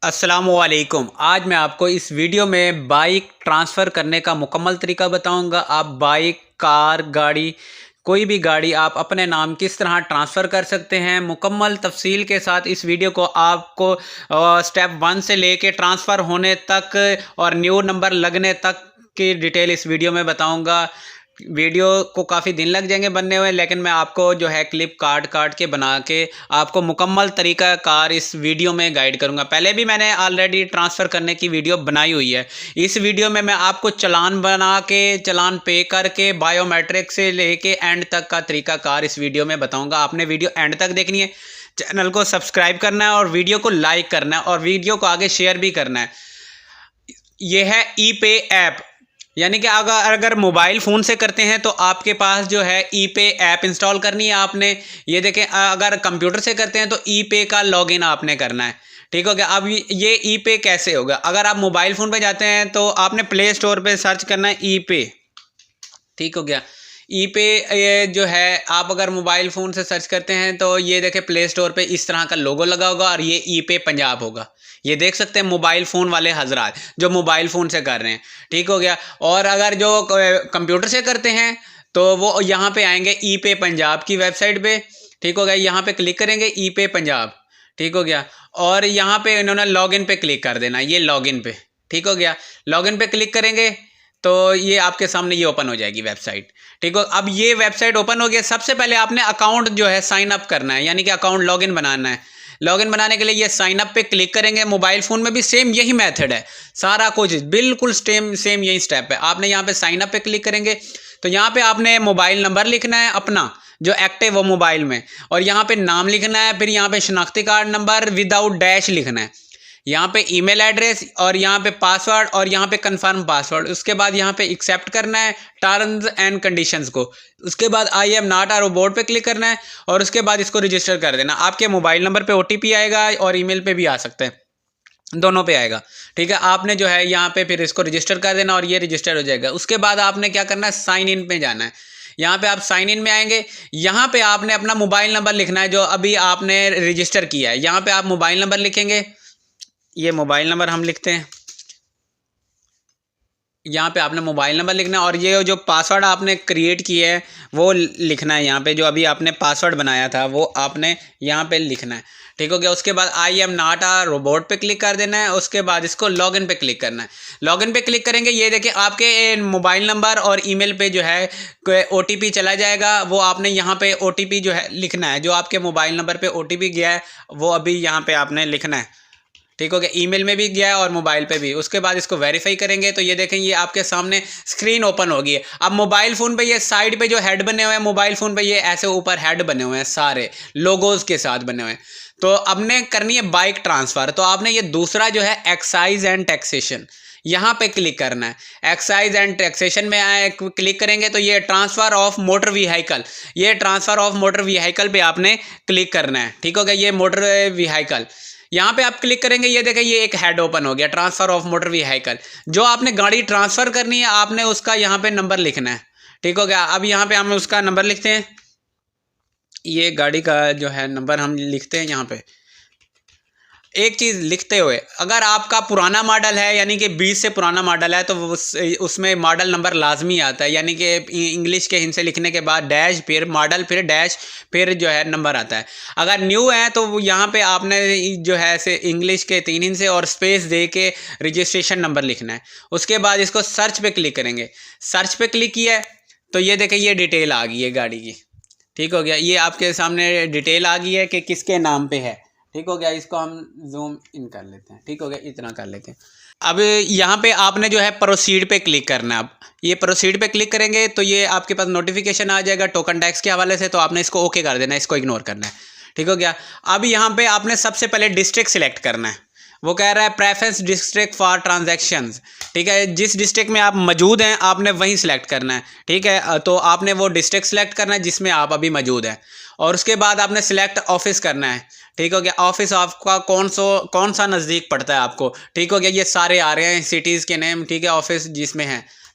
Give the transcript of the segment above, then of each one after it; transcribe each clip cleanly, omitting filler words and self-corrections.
अस्सलाम वालेकुम। आज मैं आपको इस वीडियो में बाइक ट्रांसफ़र करने का मुकम्मल तरीका बताऊंगा। आप बाइक, कार, गाड़ी, कोई भी गाड़ी आप अपने नाम किस तरह ट्रांसफ़र कर सकते हैं, मुकम्मल तफसील के साथ इस वीडियो को आपको स्टेप 1 से लेके ट्रांसफ़र होने तक और न्यू नंबर लगने तक की डिटेल इस वीडियो में बताऊंगा। वीडियो को काफ़ी दिन लग जाएंगे बनने हुए, लेकिन मैं आपको जो है क्लिप काट के बना के आपको मुकम्मल तरीका कार इस वीडियो में गाइड करूंगा। पहले भी मैंने ऑलरेडी ट्रांसफ़र करने की वीडियो बनाई हुई है। इस वीडियो में मैं आपको चालान बना के, चालान पे करके, बायोमेट्रिक से लेके एंड तक का तरीका कार इस वीडियो में बताऊँगा। आपने वीडियो एंड तक देखनी है, चैनल को सब्सक्राइब करना है और वीडियो को लाइक करना है और वीडियो को आगे शेयर भी करना है। यह है ई पे ऐप, यानी कि अगर मोबाइल फ़ोन से करते हैं तो आपके पास जो है ई पे ऐप इंस्टॉल करनी है आपने। ये देखें, अगर कंप्यूटर से करते हैं तो ई पे का लॉगिन आपने करना है। ठीक हो गया। अब ये ई पे कैसे होगा? अगर आप मोबाइल फ़ोन पे जाते हैं तो आपने प्ले स्टोर पे सर्च करना है ई पे। ठीक हो गया। ई पे ये जो है, आप अगर मोबाइल फ़ोन से सर्च करते हैं तो ये देखें प्ले स्टोर पे इस तरह का लोगो लगा होगा और ये ई पे पंजाब होगा। ये देख सकते हैं मोबाइल फ़ोन वाले हजरात जो मोबाइल फ़ोन से कर रहे हैं। ठीक हो गया। और अगर जो कंप्यूटर से करते हैं तो वो यहाँ पे आएंगे ई पे पंजाब की वेबसाइट पे। ठीक हो गया। यहाँ पे क्लिक करेंगे ई पे पंजाब। ठीक हो गया। और यहाँ पे इन्होंने लॉगिन पे क्लिक कर देना, ये लॉगिन पे। ठीक हो गया। लॉगिन पे क्लिक करेंगे तो ये आपके सामने ये ओपन हो जाएगी वेबसाइट। ठीक हो। अब ये वेबसाइट ओपन हो गया। सबसे पहले आपने अकाउंट जो है साइन अप करना है, यानी कि अकाउंट लॉगिन बनाना है। लॉगिन बनाने के लिए ये साइन अप पे क्लिक करेंगे। मोबाइल फ़ोन में भी सेम यही मेथड है, सारा कुछ बिल्कुल सेम यही स्टेप है। आपने यहाँ पे साइन अप पे क्लिक करेंगे तो यहाँ पे आपने मोबाइल नंबर लिखना है अपना जो एक्टिव हो मोबाइल में, और यहाँ पे नाम लिखना है। फिर यहाँ पे शनाख्ती कार्ड नंबर विदाउट डैश लिखना है। यहाँ पे ईमेल एड्रेस और यहाँ पे पासवर्ड और यहाँ पे कंफर्म पासवर्ड। उसके बाद यहाँ पे एक्सेप्ट करना है टर्म्स एंड कंडीशंस को। उसके बाद I am not a robot पे क्लिक करना है और उसके बाद इसको रजिस्टर कर देना। आपके मोबाइल नंबर पे ओटीपी आएगा और ईमेल पे भी आ सकता है, दोनों पे आएगा। ठीक है। आपने जो है यहाँ पे फिर इसको रजिस्टर कर देना और ये रजिस्टर हो जाएगा। उसके बाद आपने क्या करना है, साइन इन पे जाना है। यहाँ पे आप साइन इन में आएंगे। यहाँ पे आपने अपना मोबाइल नंबर लिखना है जो अभी आपने रजिस्टर किया है। यहाँ पे आप मोबाइल नंबर लिखेंगे, ये मोबाइल नंबर हम लिखते हैं। यहाँ पे आपने मोबाइल नंबर लिखना है और ये जो पासवर्ड आपने क्रिएट किया है वो लिखना है। यहाँ पे जो अभी आपने पासवर्ड बनाया था वो आपने यहाँ पे लिखना है। ठीक हो गया। उसके बाद I am not a robot पे क्लिक कर देना है। उसके बाद इसको लॉगिन पे क्लिक करना है। लॉगिन पे क्लिक करेंगे, ये देखिए आपके मोबाइल नंबर और ईमेल पे जो है ओटीपी चला जाएगा। वो आपने यहाँ पे ओटीपी जो है लिखना है, जो आपके मोबाइल नंबर पे ओटीपी गया है वो अभी यहाँ पे आपने लिखना है। ठीक हो गया। ईमेल में भी गया है और मोबाइल पे भी। उसके बाद इसको वेरीफाई करेंगे तो ये देखें ये आपके सामने स्क्रीन ओपन होगी। अब मोबाइल फ़ोन पे ये साइड पे जो हेड बने हुए हैं, मोबाइल फ़ोन पे ये ऐसे ऊपर हेड बने हुए हैं, सारे लोगोज के साथ बने हुए हैं। तो अब ने करनी है बाइक ट्रांसफ़र, तो आपने ये दूसरा जो है एक्साइज एंड टैक्सेशन, यहाँ पे क्लिक करना है। एक्साइज एंड टैक्सेशन में आए क्लिक करेंगे तो ये ट्रांसफ़र ऑफ मोटर व्हीकल, ये ट्रांसफ़र ऑफ मोटर व्हीकल पे आपने क्लिक करना है। ठीक हो गया। ये मोटर व्हीकल यहाँ पे आप क्लिक करेंगे, ये देखें ये एक हेड ओपन हो गया, ट्रांसफ़र ऑफ मोटर व्हीकल। जो आपने गाड़ी ट्रांसफ़र करनी है आपने उसका यहाँ पे नंबर लिखना है। ठीक हो गया। अब यहाँ पे हम उसका नंबर लिखते हैं, ये गाड़ी का जो है नंबर हम लिखते हैं यहाँ पे। एक चीज़ लिखते हुए, अगर आपका पुराना मॉडल है यानी कि 20 से पुराना मॉडल है तो उसमें मॉडल नंबर लाजमी आता है, यानी कि इंग्लिश के हिंद से लिखने के बाद डैश फिर मॉडल फिर डैश फिर जो है नंबर आता है। अगर न्यू है तो यहाँ पे आपने जो है ऐसे इंग्लिश के 3 हिंद से और स्पेस दे के रजिस्ट्रेशन नंबर लिखना है। उसके बाद इसको सर्च पे क्लिक करेंगे। सर्च पे क्लिक किया है तो ये देखें ये डिटेल आ गई है गाड़ी की। ठीक हो गया। ये आपके सामने डिटेल आ गई है कि किसके नाम पे है। ठीक हो गया। इसको हम जूम इन कर लेते हैं। ठीक हो गया, इतना कर लेते हैं। अब यहाँ पे आपने जो है प्रोसीड पे क्लिक करना है। अब ये प्रोसीड पे क्लिक करेंगे तो ये आपके पास नोटिफिकेशन आ जाएगा टोकन टैक्स के हवाले से, तो आपने इसको ओके कर देना है, इसको इग्नोर करना है। ठीक हो गया। अब यहाँ पे आपने सबसे पहले डिस्ट्रिक्ट सिलेक्ट करना है। वो कह रहा है प्रेफरेंस डिस्ट्रिक्ट फॉर ट्रांजैक्शंस। ठीक है। जिस डिस्ट्रिक्ट में आप मौजूद हैं आपने वहीं सिलेक्ट करना है। ठीक है। तो आपने वो डिस्ट्रिक्ट सिलेक्ट करना है जिसमें आप अभी मौजूद हैं और उसके बाद आपने सिलेक्ट ऑफिस करना है। ठीक हो गया। ऑफिस आपका कौन सा नज़दीक पड़ता है आपको। ठीक हो गया। ये सारे आ रहे हैं सिटीज़ के नेम। ठीक है। ऑफिस जिसमें है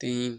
3،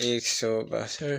162،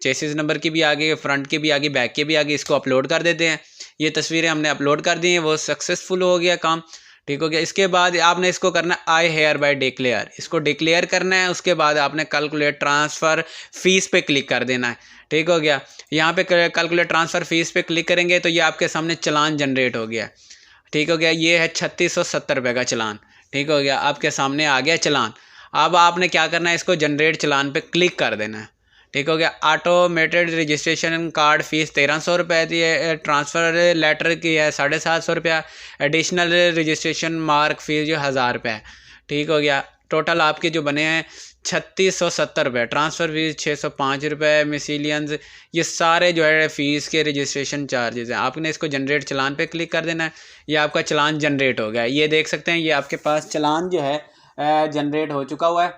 चेसिस नंबर की भी आ गई, फ्रंट की भी आ गई, बैक की भी आ गई। इसको अपलोड कर देते हैं। ये तस्वीरें हमने अपलोड कर दी हैं, वो सक्सेसफुल हो गया काम, ठीक हो गया। इसके बाद आपने इसको करना है आई हेयर बाय डिक्लेयर, इसको डिक्लेयर करना है। उसके बाद आपने कैलकुलेट ट्रांसफ़र फीस पे क्लिक कर देना है, ठीक हो गया। यहाँ पे कैलकुलेट ट्रांसफ़र फीस पे क्लिक करेंगे तो ये आपके सामने चलान जनरेट हो गया, ठीक हो गया। ये है 3670 रुपये का चलान, ठीक हो गया, आपके सामने आ गया चलान। अब आपने क्या करना है, इसको जनरेट चलान पे क्लिक कर देना है, ठीक हो गया। ऑटोमेटेड रजिस्ट्रेशन कार्ड फीस 1300 रुपये दी है, ट्रांसफ़र लेटर की है 750 रुपया, एडिशनल रजिस्ट्रेशन मार्क फीस जो 1000 रुपये, ठीक हो गया। टोटल आपके जो बने हैं 3670 रुपये, ट्रांसफ़र फीस 605 रुपये, मिसिलियंस, ये सारे जो है फ़ीस के रजिस्ट्रेशन चार्जेस हैं। आपने इसको जनरेट चलान पे क्लिक कर देना है, ये आपका चलान जनरेट हो गया। ये देख सकते हैं, ये आपके पास चलान जो है जनरेट हो चुका हुआ है।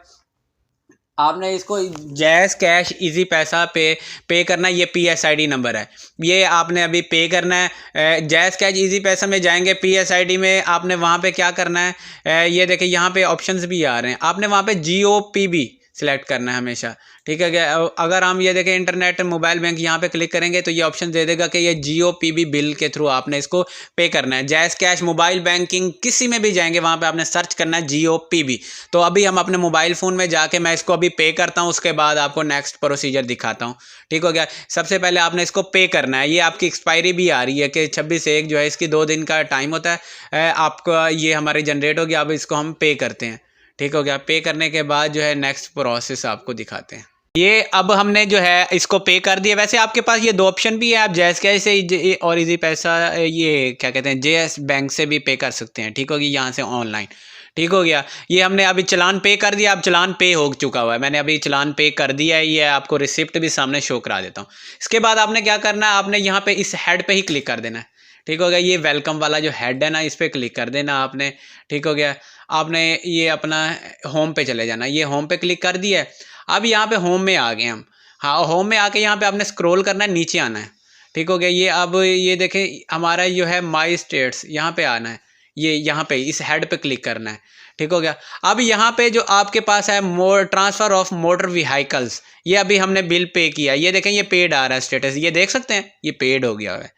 आपने इसको जैज़ कैश इजी पैसा पे करना है, ये PSID नंबर है, ये आपने अभी पे करना है। जैज़ कैश इजी पैसा में जाएंगे, PSID में आपने वहाँ पे क्या करना है, ये देखिए यहाँ पे ऑप्शंस भी आ रहे हैं, आपने वहाँ पे GOPB सिलेक्ट करना है हमेशा, ठीक है क्या। अगर हम ये देखें इंटरनेट मोबाइल बैंक यहाँ पे क्लिक करेंगे तो ये ऑप्शन दे देगा कि ये GOPB बिल के थ्रू आपने इसको पे करना है। जैज़ कैश मोबाइल बैंकिंग किसी में भी जाएंगे वहाँ पे आपने सर्च करना है GOPB। तो अभी हम अपने मोबाइल फ़ोन में जाके मैं इसको अभी पे करता हूँ, उसके बाद आपको नेक्स्ट प्रोसीजर दिखाता हूँ, ठीक हो गया। सबसे पहले आपने इसको पे करना है। ये आपकी एक्सपायरी भी आ रही है कि 26/1 जो है, इसकी 2 दिन का टाइम होता है। आपका ये हमारी जनरेट हो गया, अब इसको हम पे करते हैं, ठीक हो गया। पे करने के बाद जो है नेक्स्ट प्रोसेस आपको दिखाते हैं। ये अब हमने जो है इसको पे कर दिया। वैसे आपके पास ये 2 ऑप्शन भी है, आप जैज़ कैश से और इजी पैसा, ये क्या कहते हैं, JS बैंक से भी पे कर सकते हैं, ठीक होगी, यहाँ से ऑनलाइन, ठीक हो गया। ये हमने अभी चलान पे कर दिया, अब चलान पे हो चुका हुआ है, मैंने अभी चलान पे कर दिया है। ये आपको रिसिप्ट भी सामने शो करा देता हूँ। इसके बाद आपने क्या करना है, आपने यहाँ पे इस हेड पे ही क्लिक कर देना है, ठीक हो गया। ये वेलकम वाला जो हेड है ना, इस पर क्लिक कर देना आपने, ठीक हो गया। आपने ये अपना होम पे चले जाना, ये होम पे क्लिक कर दिया है। अब यहाँ पे होम में आ गए हम, हाँ, होम में आके यहाँ पे आपने स्क्रॉल करना है, नीचे आना है, ठीक हो गया। ये अब ये देखें हमारा जो है माई स्टेट्स, यहाँ पे आना है, ये यहाँ पे इस हेड पे क्लिक करना है, ठीक हो गया। अब यहाँ पे जो आपके पास है ट्रांसफ़र ऑफ मोटर व्हीकल्स, ये अभी हमने बिल पे किया, ये देखें ये पेड आ रहा है स्टेटस, ये देख सकते हैं, ये पेड हो गया है,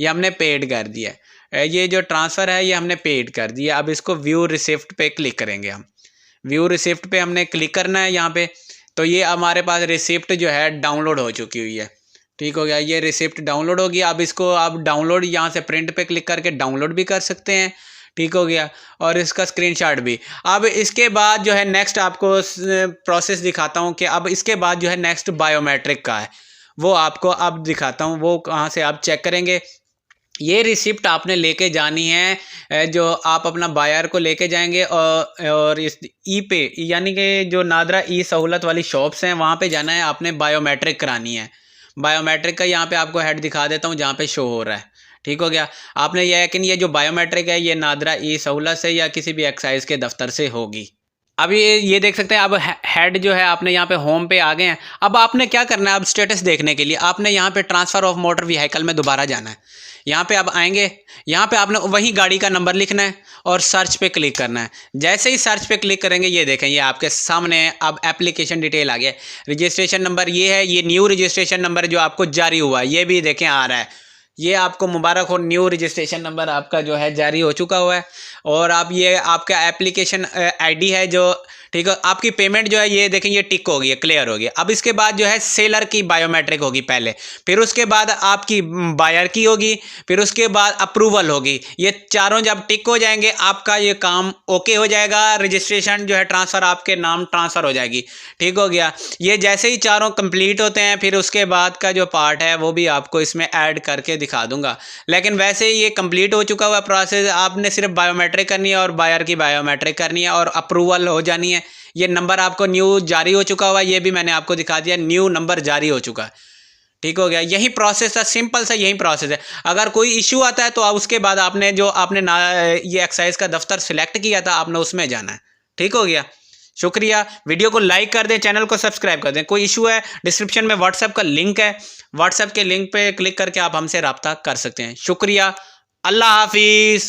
ये हमने पेड कर दिया है। ये जो ट्रांसफ़र है ये हमने पेड कर दिया। अब इसको व्यू रिसिप्ट पे क्लिक करेंगे हम, व्यू रिसिप्ट पे हमने क्लिक करना है यहाँ पे। तो ये हमारे पास रिसिप्ट जो है डाउनलोड हो चुकी हुई है, ठीक हो गया। ये रिसिप्ट डाउनलोड होगी। अब इसको आप डाउनलोड यहाँ से प्रिंट पे क्लिक करके डाउनलोड भी कर सकते हैं, ठीक हो गया, और इसका स्क्रीनशॉट भी। अब इसके बाद जो है नेक्स्ट आपको प्रोसेस दिखाता हूँ कि अब इसके बाद जो है नेक्स्ट बायोमेट्रिक का है, वो आपको अब दिखाता हूँ, वो कहाँ से आप चेक करेंगे। ये रिसिप्ट आपने लेके जानी है, जो आप अपना बायर को लेके जाएंगे और इस ई पे यानी कि जो नादरा ई सहूलत वाली शॉप्स हैं वहाँ पे जाना है, आपने बायोमेट्रिक करानी है। बायोमेट्रिक का यहाँ पे आपको हेड दिखा देता हूँ जहाँ पे शो हो रहा है, ठीक हो गया। आपने ये जो बायोमेट्रिक है ये नादरा ई सहूलत से या किसी भी एक्साइज के दफ्तर से होगी। अब ये देख सकते हैं, अब हेड जो है आपने यहाँ पे होम पे आ गए हैं। अब आपने क्या करना है, अब स्टेटस देखने के लिए आपने यहाँ पे ट्रांसफ़र ऑफ मोटर व्हीकल में दोबारा जाना है। यहाँ पे आप आएंगे, यहाँ पे आपने वही गाड़ी का नंबर लिखना है और सर्च पे क्लिक करना है। जैसे ही सर्च पे क्लिक करेंगे ये देखें, ये आपके सामने अब एप्लीकेशन डिटेल आ गया। रजिस्ट्रेशन नंबर ये है, ये न्यू रजिस्ट्रेशन नंबर जो आपको जारी हुआ है ये भी देखें आ रहा है। ये आपको मुबारक हो, न्यू रजिस्ट्रेशन नंबर आपका जो है जारी हो चुका हुआ है। और आप ये आपका एप्लीकेशन आईडी है जो, ठीक है, आपकी पेमेंट जो है ये देखें ये टिक हो गई है, क्लियर हो गई। अब इसके बाद जो है सेलर की बायोमेट्रिक होगी पहले, फिर उसके बाद आपकी बायर की होगी, फिर उसके बाद अप्रूवल होगी। ये चारों जब टिक हो जाएंगे आपका ये काम ओके हो जाएगा, रजिस्ट्रेशन जो है ट्रांसफ़र आपके नाम ट्रांसफ़र हो जाएगी, ठीक हो गया। ये जैसे ही चारों कंप्लीट होते हैं फिर उसके बाद का जो पार्ट है वो भी आपको इसमें ऐड करके दिखा दूंगा। लेकिन वैसे ही ये कंप्लीट हो चुका हुआ प्रोसेस, आपने सिर्फ बायोमेट्रिक करनी है और बायर की बायोमेट्रिक करनी है और अप्रूवल हो जानी है। ये नंबर आपको न्यू जारी हो चुका हुआ, ये भी मैंने आपको दिखा दिया, न्यू नंबर जारी हो चुका है, ठीक हो गया। यही प्रोसेस है, सिंपल सा यही प्रोसेस है। अगर कोई इशू आता है तो उसके बाद आपने ये एक्साइज का दफ्तर सिलेक्ट किया था आपने उसमें जाना है, ठीक हो गया। शुक्रिया। वीडियो को लाइक कर दें, चैनल को सब्सक्राइब कर दें। कोई इशू है डिस्क्रिप्शन में व्हाट्सएप का लिंक है, व्हाट्सएप के लिंक पे क्लिक करके आप हमसे रब्ता कर सकते हैं। शुक्रिया। अल्लाह हाफिज़।